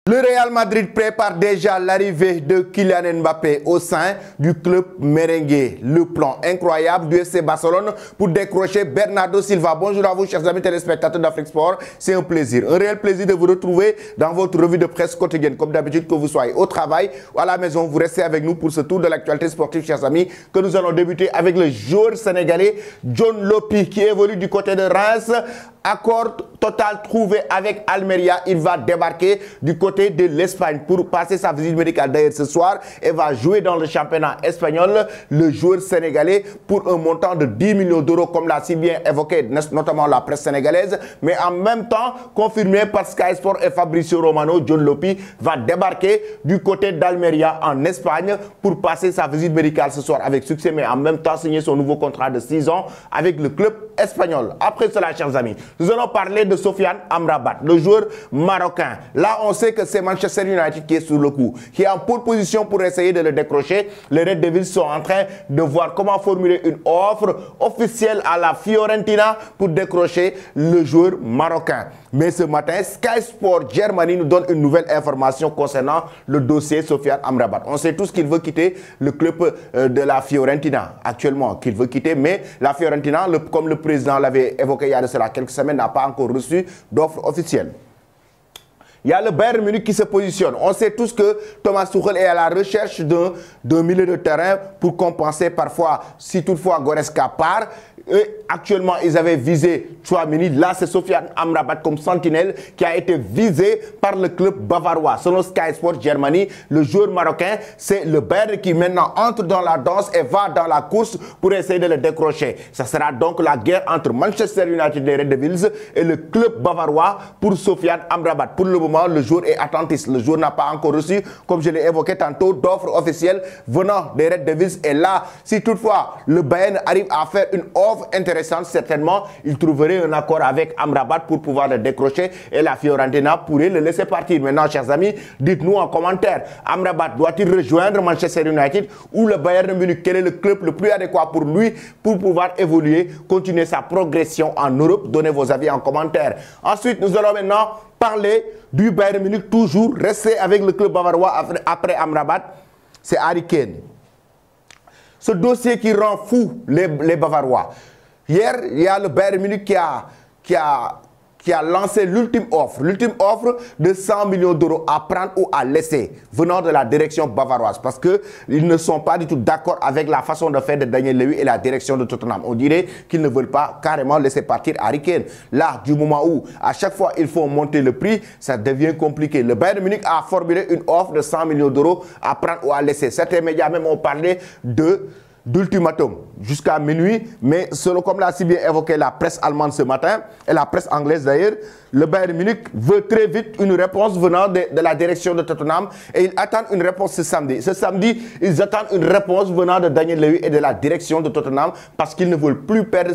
Le Real Madrid prépare déjà l'arrivée de Kylian Mbappé au sein du club merengue. Le plan incroyable du FC Barcelone pour décrocher Bernardo Silva. Bonjour à vous, chers amis téléspectateurs d'Afrique Sport. C'est un plaisir, un réel plaisir de vous retrouver dans votre revue de presse quotidienne. Comme d'habitude, que vous soyez au travail ou à la maison, vous restez avec nous pour ce tour de l'actualité sportive, chers amis, que nous allons débuter avec le joueur sénégalais Dion Lopy qui évolue du côté de Reims. Accord total trouvé avec Almeria. Il va débarquer du côté de l'Espagne pour passer sa visite médicale d'ailleurs ce soir et va jouer dans le championnat espagnol. Le joueur sénégalais pour un montant de 10 millions d'euros comme l'a si bien évoqué notamment la presse sénégalaise, mais en même temps confirmé par Sky Sport et Fabricio Romano. Dion Lopy va débarquer du côté d'Almeria en Espagne pour passer sa visite médicale ce soir avec succès, mais en même temps signer son nouveau contrat de 6 ans avec le club espagnol. Après cela, chers amis, nous allons parler de Sofiane Amrabat, le joueur marocain. Là, on sait que c'est Manchester United qui est sur le coup, qui est en pole position pour essayer de le décrocher. Les Red Devils sont en train de voir comment formuler une offre officielle à la Fiorentina pour décrocher le joueur marocain. Mais ce matin, Sky Sport Germany nous donne une nouvelle information concernant le dossier Sofiane Amrabat. On sait tous qu'il veut quitter le club de la Fiorentina actuellement, qu'il veut quitter, mais la Fiorentina, comme le président l'avait évoqué il y a de cela quelques semaines, n'a pas encore reçu d'offre officielle. Il y a le Bayern Munich qui se positionne. On sait tous que Thomas Tuchel est à la recherche d'un milieu de terrain pour compenser parfois, si toutefois Goretzka part. Et actuellement, ils avaient visé Tchouaméni. Là, c'est Sofiane Amrabat comme sentinelle qui a été visé par le club bavarois. Selon Sky Sport Germany, le joueur marocain, c'est le Bayern qui maintenant entre dans la danse et va dans la course pour essayer de le décrocher. Ça sera donc la guerre entre Manchester United et Red Devils et le club bavarois pour Sofiane Amrabat. Pour le moment, le joueur est attentiste. Le joueur n'a pas encore reçu, comme je l'ai évoqué tantôt, d'offres officielles venant des Red Devils. Et là, si toutefois le Bayern arrive à faire une offre intéressante, certainement, il trouverait un accord avec Amrabat pour pouvoir le décrocher et la Fiorentina pourrait le laisser partir. Maintenant, chers amis, dites-nous en commentaire, Amrabat doit-il rejoindre Manchester United ou le Bayern Munich? Quel est le club le plus adéquat pour lui pour pouvoir évoluer, continuer sa progression en Europe? Donnez vos avis en commentaire. Ensuite, nous allons maintenant parler du Bayern Munich, toujours rester avec le club bavarois après Amrabat, c'est Harry Kane. Ce dossier qui rend fou les Bavarois. Hier, il y a le Bayern Munich qui a lancé l'ultime offre de 100 millions d'euros à prendre ou à laisser venant de la direction bavaroise parce qu'ils ne sont pas du tout d'accord avec la façon de faire de Daniel Levy et la direction de Tottenham. On dirait qu'ils ne veulent pas carrément laisser partir Harry Kane. Là, du moment où à chaque fois il faut monter le prix, ça devient compliqué. Le Bayern Munich a formulé une offre de 100 millions d'euros à prendre ou à laisser. Certains médias même ont parlé d'ultimatum jusqu'à minuit, mais selon comme l'a si bien évoqué la presse allemande ce matin et la presse anglaise d'ailleurs, le Bayern Munich veut très vite une réponse venant de la direction de Tottenham et ils attendent une réponse ce samedi. Ce samedi, ils attendent une réponse venant de Daniel Levy et de la direction de Tottenham parce qu'ils ne veulent plus perdre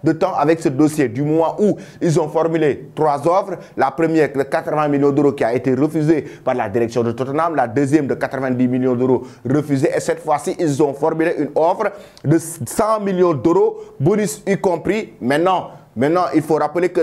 de temps avec ce dossier. Du moment où ils ont formulé 3 offres, la première de 80 millions d'euros qui a été refusée par la direction de Tottenham, la deuxième de 90 millions d'euros refusée et cette fois-ci, ils ont formulé une offre de 100 millions d'euros, bonus y compris. Maintenant, il faut rappeler que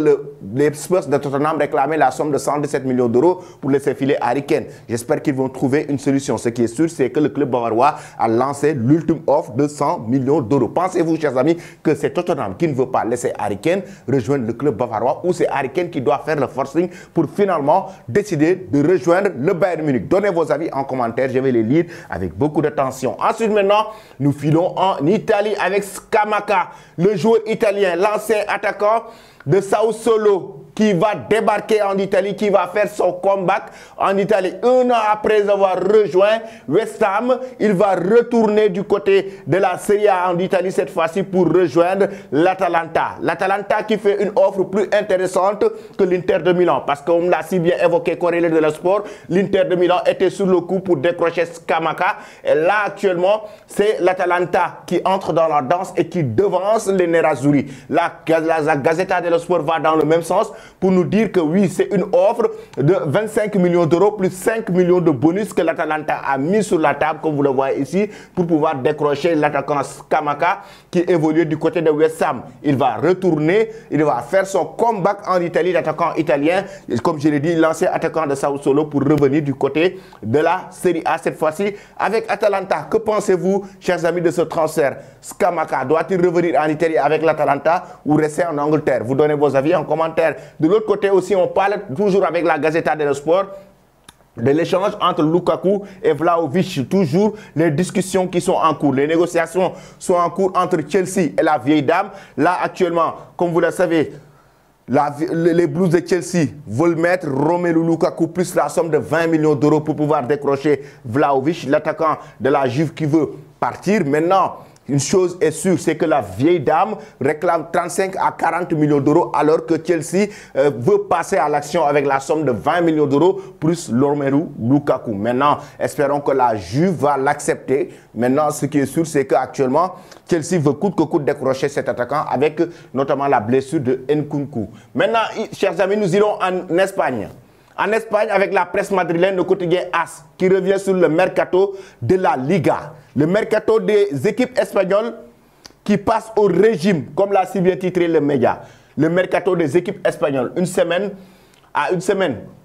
les Spurs de Tottenham réclamaient la somme de 117 millions d'euros pour laisser filer Harry Kane. J'espère qu'ils vont trouver une solution. Ce qui est sûr, c'est que le club bavarois a lancé l'ultime offre de 100 millions d'euros. Pensez-vous, chers amis, que c'est Tottenham qui ne veut pas laisser Harry Kane rejoindre le club bavarois ou c'est Harry Kane qui doit faire le forcing pour finalement décider de rejoindre le Bayern Munich? Donnez vos avis en commentaire, je vais les lire avec beaucoup d'attention. Ensuite, maintenant, nous filons en Italie avec Scamacca, le joueur italien, l'ancien attaquant de Sassuolo qui va débarquer en Italie, qui va faire son comeback en Italie. 1 an après avoir rejoint West Ham, il va retourner du côté de la Serie A en Italie cette fois-ci pour rejoindre l'Atalanta. L'Atalanta qui fait une offre plus intéressante que l'Inter de Milan parce qu'on l'a si bien évoqué Corriere dello Sport, l'Inter de Milan était sur le coup pour décrocher Scamacca et là actuellement c'est l'Atalanta qui entre dans la danse et qui devance les Nerazzurri. La Gazzetta dello Sport va dans le même sens. pour nous dire que oui, c'est une offre de 25 millions d'euros plus 5 millions de bonus que l'Atalanta a mis sur la table, comme vous le voyez ici, pour pouvoir décrocher l'attaquant Scamacca qui évolue du côté de West Ham. Il va retourner, il va faire son comeback en Italie, l'attaquant italien, comme je l'ai dit, l'ancien attaquant de Sao Solo, pour revenir du côté de la Serie A cette fois-ci avec Atalanta. Que pensez-vous, chers amis, de ce transfert? Scamacca doit-il revenir en Italie avec l'Atalanta ou rester en Angleterre? Vous donnez vos avis en commentaire. De l'autre côté aussi, on parle toujours avec la Gazzetta dello Sport de l'échange entre Lukaku et Vlahovic. Toujours les discussions qui sont en cours. Les négociations sont en cours entre Chelsea et la vieille dame. Là, actuellement, comme vous le savez, les Blues de Chelsea veulent mettre Romelu Lukaku plus la somme de 20 millions d'euros pour pouvoir décrocher Vlahovic, l'attaquant de la Juve qui veut partir. Maintenant, une chose est sûre, c'est que la vieille dame réclame 35 à 40 millions d'euros alors que Chelsea veut passer à l'action avec la somme de 20 millions d'euros plus Romelu Lukaku. Maintenant, espérons que la Juve va l'accepter. Maintenant, ce qui est sûr, c'est qu'actuellement, Chelsea veut coûte que coûte décrocher cet attaquant avec notamment la blessure de Nkunku. Maintenant, chers amis, nous irons en Espagne. En Espagne, avec la presse madrilène, le quotidien AS, qui revient sur le mercato de la Liga. Le mercato des équipes espagnoles qui passent au régime, comme l'a si bien titré le média. Le mercato des équipes espagnoles. Une semaine,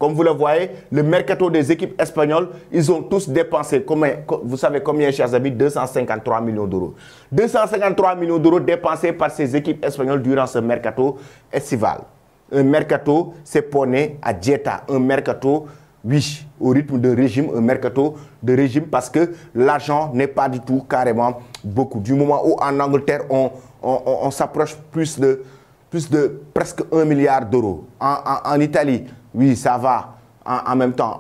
comme vous le voyez, le mercato des équipes espagnoles, ils ont tous dépensé, vous savez combien, chers amis, 253 millions d'euros. 253 millions d'euros dépensés par ces équipes espagnoles durant ce mercato estival. Un mercato, c'est poney à dieta. Un mercato, oui, au rythme de régime, un mercato de régime parce que l'argent n'est pas du tout carrément beaucoup. Du moment où en Angleterre, on s'approche plus de presque 1 milliard d'euros. En Italie, oui, ça va en même temps.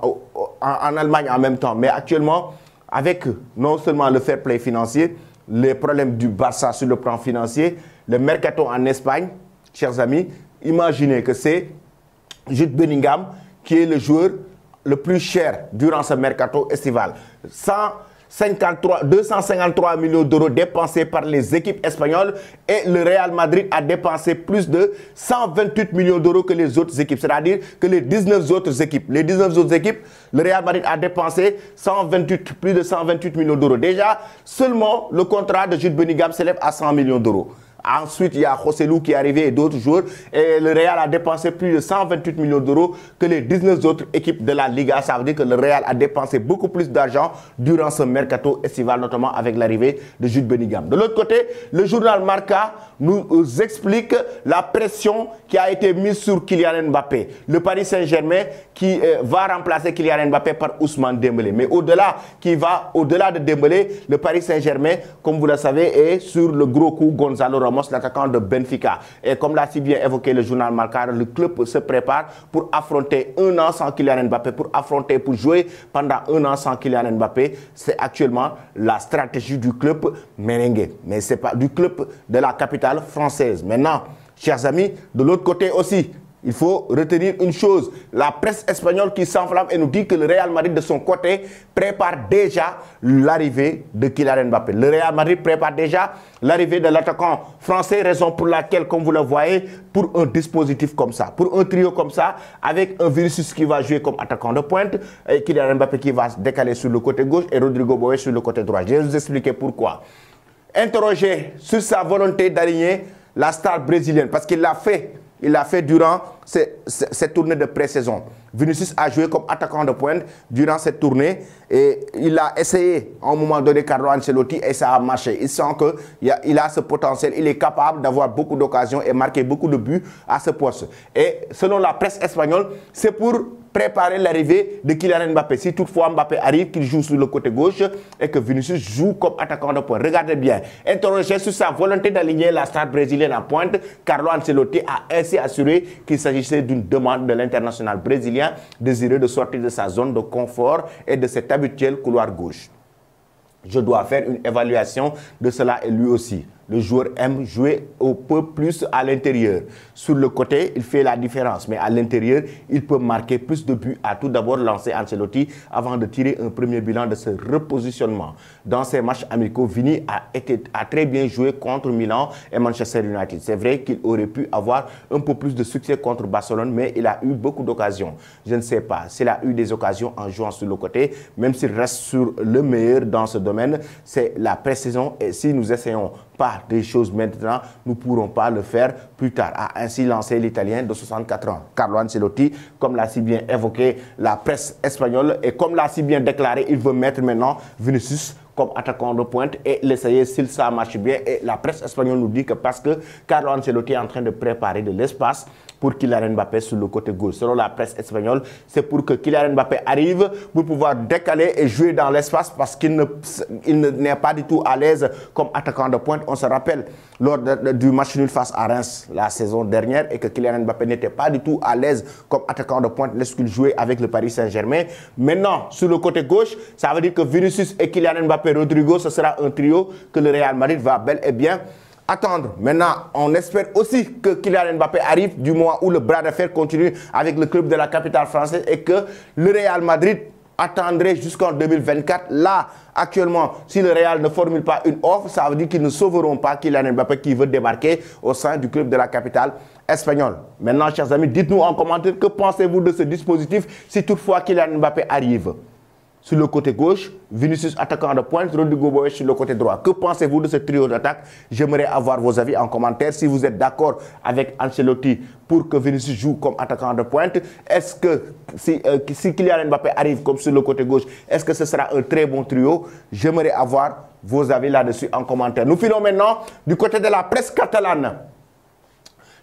En Allemagne, en même temps. Mais actuellement, avec non seulement le fair play financier, les problèmes du Barça sur le plan financier, le mercato en Espagne, chers amis, imaginez que c'est Jude Bellingham qui est le joueur le plus cher durant ce mercato estival. 253 millions d'euros dépensés par les équipes espagnoles et le Real Madrid a dépensé plus de 128 millions d'euros que les autres équipes. C'est-à-dire que les 19 autres équipes, le Real Madrid a dépensé plus de 128 millions d'euros. Déjà, seulement le contrat de Jude Bellingham s'élève à 100 millions d'euros. Ensuite, il y a Joselu qui est arrivé et d'autres joueurs. Et le Real a dépensé plus de 128 millions d'euros que les 19 autres équipes de la Liga. Ça veut dire que le Real a dépensé beaucoup plus d'argent durant ce mercato estival, notamment avec l'arrivée de Jude Bellingham. De l'autre côté, le journal Marca nous explique la pression qui a été mise sur Kylian Mbappé. Le Paris Saint-Germain qui va remplacer Kylian Mbappé par Ousmane Dembélé. Mais au-delà de Dembélé, le Paris Saint-Germain, comme vous le savez, est sur le gros coup Gonzalo Ramos, l'attaquant de Benfica. Et comme l'a si bien évoqué le journal Marca, le club se prépare pour affronter un an sans Kylian Mbappé, pour jouer pendant un an sans Kylian Mbappé. C'est actuellement la stratégie du club merengue. Mais ce n'est pas du club de la capitale française. Maintenant, chers amis, de l'autre côté aussi, il faut retenir une chose. La presse espagnole qui s'enflamme et nous dit que le Real Madrid de son côté prépare déjà l'arrivée de Kylian Mbappé. Le Real Madrid prépare déjà l'arrivée de l'attaquant français, raison pour laquelle, comme vous le voyez, pour un dispositif comme ça, pour un trio comme ça, avec un Vinicius qui va jouer comme attaquant de pointe, et Kylian Mbappé qui va se décaler sur le côté gauche et Rodrigo Boé sur le côté droit. Je vais vous expliquer pourquoi. Interrogé sur sa volonté d'aligner la star brésilienne, parce qu'il l'a fait. Il l'a fait durant cette tournée de pré-saison. Vinicius a joué comme attaquant de pointe durant cette tournée et il a essayé à un moment donné Carlo Ancelotti et ça a marché. Il sent qu'il a ce potentiel, il est capable d'avoir beaucoup d'occasions et marquer beaucoup de buts à ce poste. Et selon la presse espagnole, c'est pour préparer l'arrivée de Kylian Mbappé. Si toutefois Mbappé arrive, qu'il joue sur le côté gauche et que Vinicius joue comme attaquant de pointe. Regardez bien. Interrogé sur sa volonté d'aligner la star brésilienne à pointe, Carlo Ancelotti a ainsi assuré qu'il s'agissait d'une demande de l'international brésilien désireux de sortir de sa zone de confort et de cet habituel couloir gauche. Je dois faire une évaluation de cela et lui aussi. Le joueur aime jouer un peu plus à l'intérieur. Sur le côté, il fait la différence. Mais à l'intérieur, il peut marquer plus de buts. A tout d'abord lancé Ancelotti avant de tirer un premier bilan de ce repositionnement. Dans ces matchs amicaux, Vini a très bien joué contre Milan et Manchester United. C'est vrai qu'il aurait pu avoir un peu plus de succès contre Barcelone, mais il a eu beaucoup d'occasions. Je ne sais pas s'il a eu des occasions en jouant sur le côté, même s'il reste sur le meilleur dans ce domaine, c'est la pré-saison. Et si nous essayons pas des choses maintenant, nous ne pourrons pas le faire plus tard. A ainsi lancé l'Italien de 64 ans, Carlo Ancelotti, comme l'a si bien évoqué la presse espagnole et comme l'a si bien déclaré, il veut mettre maintenant Vinicius comme attaquant de pointe et l'essayer si ça marche bien. Et la presse espagnole nous dit que parce que Carlo Ancelotti est en train de préparer de l'espace pour Kylian Mbappé sur le côté gauche. Selon la presse espagnole, c'est pour que Kylian Mbappé arrive pour pouvoir décaler et jouer dans l'espace parce qu'il n'est pas du tout à l'aise comme attaquant de pointe. On se rappelle lors du match nul face à Reims la saison dernière et que Kylian Mbappé n'était pas du tout à l'aise comme attaquant de pointe lorsqu'il jouait avec le Paris Saint-Germain. Maintenant, sur le côté gauche, ça veut dire que Vinicius et Kylian Mbappé Rodrigo, ce sera un trio que le Real Madrid va bel et bien attendre. Maintenant, on espère aussi que Kylian Mbappé arrive du mois où le bras de fer continue avec le club de la capitale française et que le Real Madrid attendrait jusqu'en 2024. Là, actuellement, si le Real ne formule pas une offre, ça veut dire qu'ils ne sauveront pas Kylian Mbappé qui veut débarquer au sein du club de la capitale espagnole. Maintenant, chers amis, dites-nous en commentaire que pensez-vous de ce dispositif si toutefois Kylian Mbappé arrive. Sur le côté gauche, Vinicius attaquant de pointe, Rodrigo Boes sur le côté droit. Que pensez-vous de ce trio d'attaque? J'aimerais avoir vos avis en commentaire. Si vous êtes d'accord avec Ancelotti pour que Vinicius joue comme attaquant de pointe, est-ce que si Kylian Mbappé arrive comme sur le côté gauche, est-ce que ce sera un très bon trio? J'aimerais avoir vos avis là-dessus en commentaire. Nous filons maintenant du côté de la presse catalane.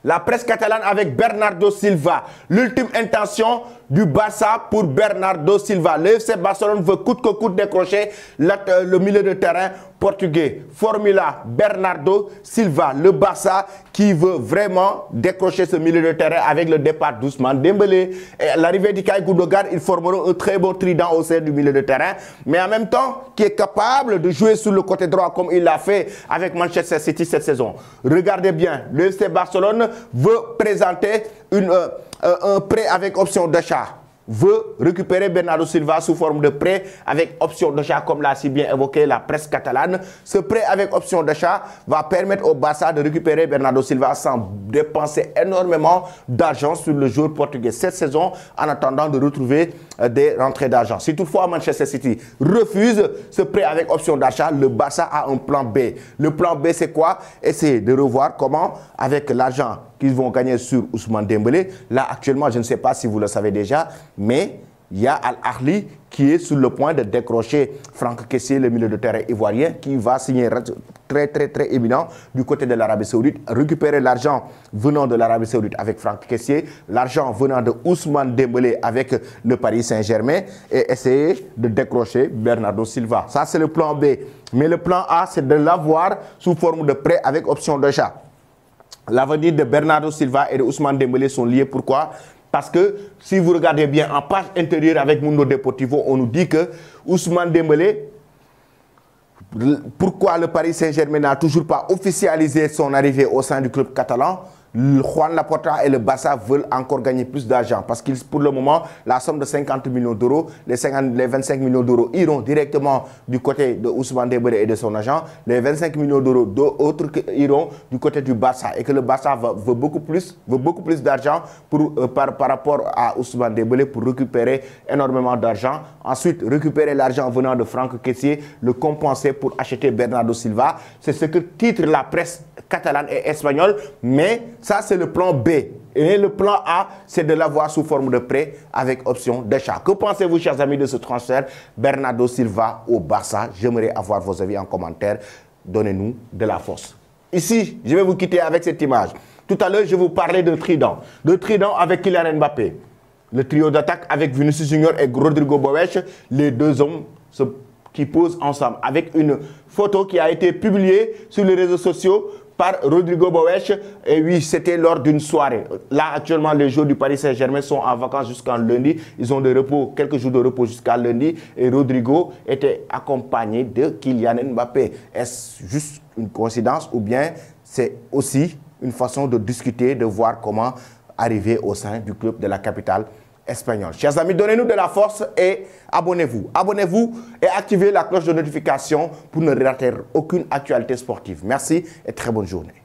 La presse catalane avec Bernardo Silva. L'ultime intention du Barça pour Bernardo Silva. Le FC Barcelone veut coûte que coûte décrocher le milieu de terrain portugais. Formula Bernardo Silva. Le Barça qui veut vraiment décrocher ce milieu de terrain avec le départ d'Ousmane Dembélé. Et l'arrivée d'Ilkay Gundogan, ils formeront un très bon trident au sein du milieu de terrain. Mais en même temps, qui est capable de jouer sur le côté droit comme il l'a fait avec Manchester City cette saison. Regardez bien, le FC Barcelone veut présenter un prêt avec option d'achat. Veut récupérer Bernardo Silva sous forme de prêt avec option d'achat, comme l'a si bien évoqué la presse catalane. Ce prêt avec option d'achat va permettre au Barça de récupérer Bernardo Silva sans dépenser énormément d'argent sur le joueur portugais cette saison en attendant de retrouver des rentrées d'argent. Si toutefois Manchester City refuse ce prêt avec option d'achat, le Barça a un plan B. Le plan B, c'est quoi? Essayer de revoir comment, avec l'argent qu'ils vont gagner sur Ousmane Dembélé. Là, actuellement, je ne sais pas si vous le savez déjà, mais il y a Al-Ahly qui est sur le point de décrocher Franck Kessié, le milieu de terrain ivoirien, qui va signer très éminent du côté de l'Arabie Saoudite, récupérer l'argent venant de l'Arabie Saoudite avec Franck Kessié, l'argent venant de Ousmane Dembélé avec le Paris Saint-Germain et essayer de décrocher Bernardo Silva. Ça, c'est le plan B. Mais le plan A, c'est de l'avoir sous forme de prêt avec option d'achat. L'avenir de Bernardo Silva et de Ousmane Dembélé sont liés. Pourquoi? Parce que si vous regardez bien en page intérieure avec Mundo Deportivo, on nous dit que Ousmane Dembélé, pourquoi le Paris Saint-Germain n'a toujours pas officialisé son arrivée au sein du club catalan? Juan Laporta et le Barça veulent encore gagner plus d'argent parce que pour le moment, la somme de 50 millions d'euros, les 25 millions d'euros iront directement du côté de Ousmane Dembélé et de son agent. Les 25 millions d'euros d'autres iront du côté du Barça et que le Barça veut beaucoup plus d'argent par rapport à Ousmane Dembélé pour récupérer énormément d'argent. Ensuite, récupérer l'argent venant de Franck Kessié, le compenser pour acheter Bernardo Silva. C'est ce que titre la presse catalane et espagnole, mais ça, c'est le plan B. Et le plan A, c'est de l'avoir sous forme de prêt avec option d'achat. Que pensez-vous, chers amis, de ce transfert Bernardo Silva au Barça? J'aimerais avoir vos avis en commentaire. Donnez-nous de la force. Ici, je vais vous quitter avec cette image. Tout à l'heure, je vous parlais d'un trident. De trident avec Kylian Mbappé. Le trio d'attaque avec Vinicius Junior et Rodrigo Boes. Les deux hommes qui posent ensemble avec une photo qui a été publiée sur les réseaux sociaux par Rodrigo Bowesch. Et oui, c'était lors d'une soirée. Là, actuellement, les joueurs du Paris Saint-Germain sont en vacances jusqu'en lundi. Ils ont de repos, quelques jours de repos jusqu'à lundi. Et Rodrigo était accompagné de Kylian Mbappé. Est-ce juste une coïncidence ou bien c'est aussi une façon de discuter, de voir comment arriver au sein du club de la capitale espagnole? Chers amis, donnez-nous de la force et abonnez-vous. Abonnez-vous et activez la cloche de notification pour ne rater aucune actualité sportive. Merci et très bonne journée.